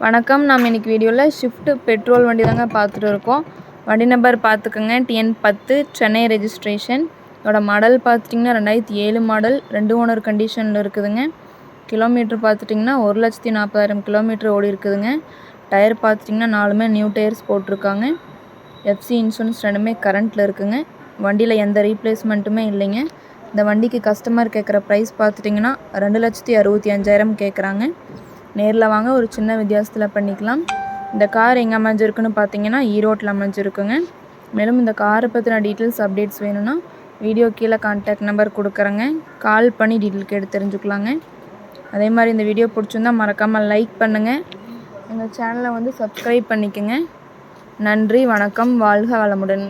வணக்கம். நாம் இன்னைக்கு வீடியோவில் ஷிஃப்ட் பெட்ரோல் வண்டி தாங்க பார்த்துட்டு இருக்கோம். வண்டி நம்பர் பார்த்துக்கோங்க, TN10 சென்னை ரெஜிஸ்ட்ரேஷன். இதோட மாடல் பார்த்துட்டிங்கன்னா 2007 மாடல், 2 ஓனர் கண்டிஷனில் இருக்குதுங்க. கிலோமீட்டர் பார்த்துட்டிங்கன்னா 1,40,000 கிலோமீட்டர் ஓடி இருக்குதுங்க. டயர் பார்த்துட்டிங்கன்னா 4மே நியூ டயர்ஸ் போட்டிருக்காங்க. FC இன்சூரன்ஸ் 2மே கரண்ட்டில் இருக்குங்க. வண்டியில் எந்த ரீப்ளேஸ்மெண்ட்டுமே இல்லைங்க. இந்த வண்டிக்கு கஸ்டமர் கேட்குற ப்ரைஸ் பார்த்துட்டிங்கன்னா 2,65,000 கேட்குறாங்க. நேரில் வாங்க, ஒரு சின்ன வித்தியாசத்தில் பண்ணிக்கலாம். இந்த கார் எங்கே அமைஞ்சிருக்குன்னு பார்த்தீங்கன்னா ஈரோட்டில் அமைஞ்சிருக்குங்க. மேலும் இந்த காரை பற்றின டீட்டெயில்ஸ் அப்டேட்ஸ் வேணும்னா வீடியோ கீழே கான்டாக்ட் நம்பர் கொடுக்குறேங்க, கால் பண்ணி டீட்டெயில் கேட்டு தெரிஞ்சுக்கலாங்க. அதே மாதிரி இந்த வீடியோ பிடிச்சிருந்தா மறக்காமல் லைக் பண்ணுங்கள், எங்கள் சேனலை சப்ஸ்கிரைப் பண்ணிக்கோங்க. நன்றி, வணக்கம், வாழ்க வளமுடன்.